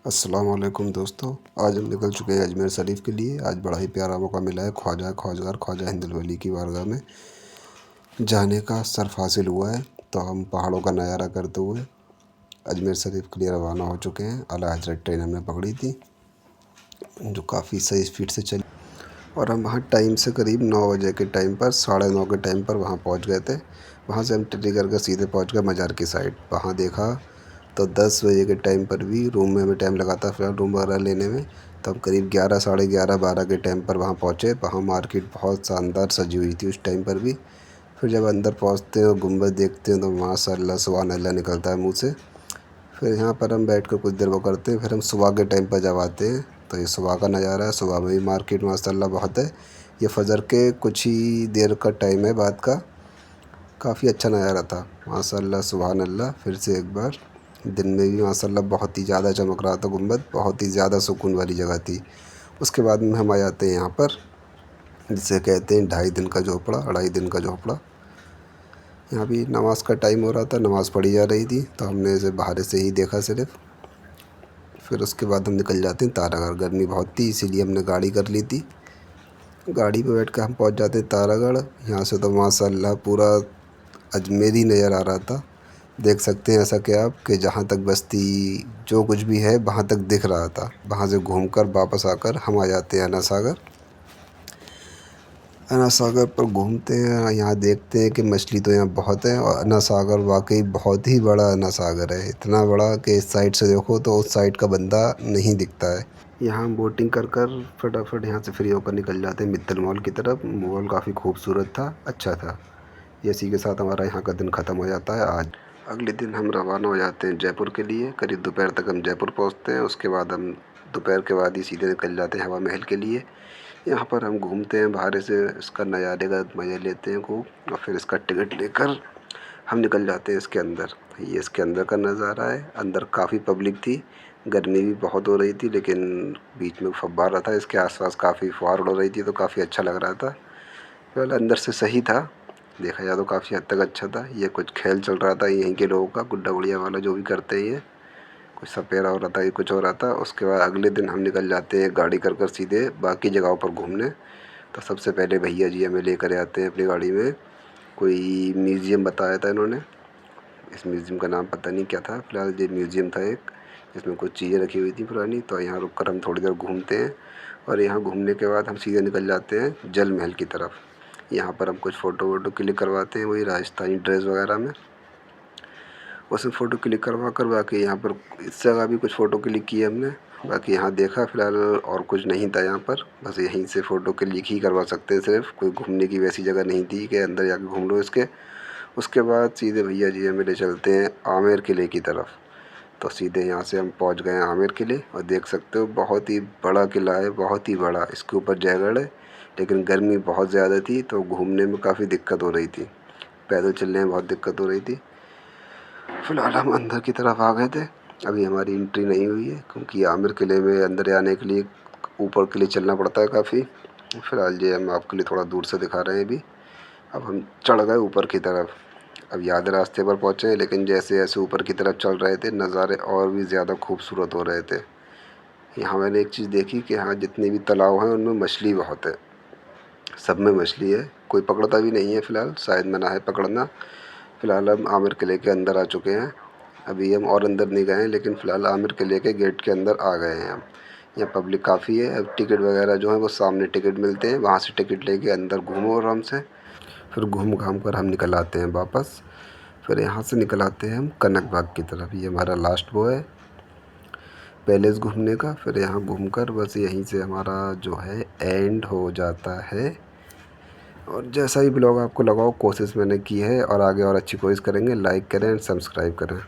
अस्सलाम वालेकुम दोस्तों। आज हम निकल चुके हैं अजमेर शरीफ के लिए। आज बड़ा ही प्यारा मौका मिला है ख्वाजा हिंदुल वली की बारगाह में जाने का शर्फ हासिल हुआ है। तो हम पहाड़ों का नज़ारा करते हुए अजमेर शरीफ के लिए रवाना हो चुके हैं। आला हजरत ट्रेन हमने पकड़ी थी जो काफ़ी सही स्पीड से चली और हम वहाँ टाइम से करीब 9 बजे के टाइम पर 9:30 के टाइम पर वहाँ पहुँच गए थे। वहाँ से हम टिटी करके सीधे पहुँच गए मज़ार की साइड। वहाँ देखा तो 10 बजे के टाइम पर भी रूम में हमें टाइम लगा था फिलहाल रूम वगैरह लेने में। तो हम करीब 11, साढ़े 11, 12 के टाइम पर वहाँ पहुँचे। वहाँ मार्केट बहुत शानदार सजी हुई थी उस टाइम पर भी। फिर जब अंदर पहुँचते हैं और गुंबद देखते हैं तो माशाअल्लाह सुभान अल्लाह निकलता है मुँह से। फिर यहाँ पर हम बैठ कर कुछ देर वो करते हैं। फिर हम सुबह के टाइम पर जब आते हैं तो ये सुबह का नज़ारा है। सुबह में भी मार्केट माशाअल्लाह बहुत है। ये फजर के कुछ ही देर का टाइम है बाद का। काफ़ी अच्छा नज़ारा था माशाअल्लाह सुभान अल्लाह। फिर से एक बार दिन में भी माशाअल्लाह बहुत ही ज़्यादा चमक रहा था गुंबद। बहुत ही ज़्यादा सुकून वाली जगह थी। उसके बाद में हम आ जाते हैं यहाँ पर जिसे कहते हैं 2.5 दिन का झोपड़ा, 2.5 दिन का झोपड़ा। यहाँ भी नमाज़ का टाइम हो रहा था, नमाज़ पढ़ी जा रही थी तो हमने इसे बाहर से ही देखा सिर्फ। फिर उसके बाद हम निकल जाते हैं तारागढ़। गर्मी बहुत थी इसीलिए हमने गाड़ी कर ली थी। गाड़ी पे बैठ कर हम पहुँच जाते हैं तारागढ़। यहाँ से तो माशाअल्लाह पूरा अजमेर ही नज़र आ रहा था। देख सकते हैं ऐसा कि आप कि जहाँ तक बस्ती जो कुछ भी है वहाँ तक दिख रहा था। वहाँ से घूमकर वापस आकर हम आ जाते हैं अना सागर। अना सागर पर घूमते हैं, यहाँ देखते हैं कि मछली तो यहाँ बहुत है और अना सागर वाकई बहुत ही बड़ा अना सागर है। इतना बड़ा कि इस साइड से देखो तो उस साइड का बंदा नहीं दिखता है। यहाँ हम बोटिंग कर कर फटाफट यहाँ से फ्री होकर निकल जाते हैं मित्तल मॉल की तरफ। मॉल काफ़ी खूबसूरत था, अच्छा था। इसी के साथ हमारा यहाँ का दिन ख़त्म हो जाता है आज। अगले दिन हम रवाना हो जाते हैं जयपुर के लिए। करीब दोपहर तक हम जयपुर पहुँचते हैं। उसके बाद हम दोपहर के बाद ही सीधे निकल जाते हैं हवा महल के लिए। यहाँ पर हम घूमते हैं, बाहर से इसका नज़ारे का मज़ा लेते हैं खूब और फिर इसका टिकट लेकर हम निकल जाते हैं इसके अंदर। ये इसके अंदर का नज़ारा है। अंदर काफ़ी पब्लिक थी, गर्मी भी बहुत हो रही थी लेकिन बीच में फव्वारा था। इसके आसपास काफ़ी फुहार उड़ रही थी तो काफ़ी अच्छा लग रहा था। फिलहाल अंदर से सही था, देखा जाए तो काफ़ी हद तक अच्छा था। ये कुछ खेल चल रहा था यहीं के लोगों का, गुड्डा गुड़िया वाला जो भी करते हैं ये, कुछ सपेरा हो रहा था, ये कुछ हो रहा था। उसके बाद अगले दिन हम निकल जाते हैं गाड़ी कर कर सीधे बाकी जगहों पर घूमने। तो सबसे पहले भैया जी हमें लेकर आते हैं अपनी गाड़ी में। कोई म्यूज़ियम बताया था इन्होंने, इस म्यूज़ियम का नाम पता नहीं क्या था। फिलहाल ये म्यूज़ियम था एक जिसमें कुछ चीज़ें रखी हुई थी पुरानी। तो यहाँ रुक कर हम थोड़ी देर घूमते हैं और यहाँ घूमने के बाद हम सीधे निकल जाते हैं जल महल की तरफ। यहाँ पर हम कुछ फ़ोटो वोटो क्लिक करवाते हैं वही राजस्थानी ड्रेस वगैरह में। उसमें फ़ोटो क्लिक करवा कर बाकी यहाँ पर इस जगह भी कुछ फ़ोटो क्लिक किए हमने। बाकी यहाँ देखा फ़िलहाल और कुछ नहीं था यहाँ पर, बस यहीं से फ़ोटो क्लिक ही करवा सकते हैं सिर्फ। कोई घूमने की वैसी जगह नहीं थी कि अंदर जाके घूम लो इसके। उसके बाद सीधे भैया जी हमें ले चलते हैं आमेर किले की तरफ। तो सीधे यहाँ से हम पहुँच गए हैं आमेर किले और देख सकते हो बहुत ही बड़ा किला है, बहुत ही बड़ा। इसके ऊपर जयगढ़ है लेकिन गर्मी बहुत ज़्यादा थी तो घूमने में काफ़ी दिक्कत हो रही थी, पैदल चलने में बहुत दिक्कत हो रही थी। फ़िलहाल हम अंदर की तरफ आ गए थे। अभी हमारी एंट्री नहीं हुई है क्योंकि आमेर किले में अंदर आने के लिए ऊपर के लिए चलना पड़ता है काफ़ी। फ़िलहाल ये हम आपके लिए थोड़ा दूर से दिखा रहे हैं अभी। अब हम चढ़ गए ऊपर की तरफ। अब याद रास्ते पर पहुँचे हैं लेकिन जैसे जैसे ऊपर की तरफ चल रहे थे नज़ारे और भी ज़्यादा खूबसूरत हो रहे थे। यहाँ मैंने एक चीज़ देखी कि यहाँ जितने भी तालाब हैं उनमें मछली बहुत है, सब में मछली है। कोई पकड़ता भी नहीं है फ़िलहाल, शायद मना है पकड़ना। फ़िलहाल हम आमेर किले के अंदर आ चुके हैं। अभी हम और अंदर नहीं गए हैं लेकिन फ़िलहाल आमेर किले के गेट के अंदर आ गए हैं हम। यहाँ पब्लिक काफ़ी है। अब टिकट वगैरह जो है वो सामने टिकट मिलते हैं, वहाँ से टिकट लेके अंदर घूमो आराम से। फिर घूम घाम कर हम निकल आते हैं वापस। फिर यहाँ से निकल आते हैं हम कनक बाग की तरफ। ये हमारा लास्ट वो है पैलेस घूमने का। फिर यहाँ घूमकर बस यहीं से हमारा जो है एंड हो जाता है। और जैसा ही ब्लॉग आपको लगा हो कोशिश मैंने की है और आगे और अच्छी कोशिश करेंगे। लाइक करें एंड सब्सक्राइब करें।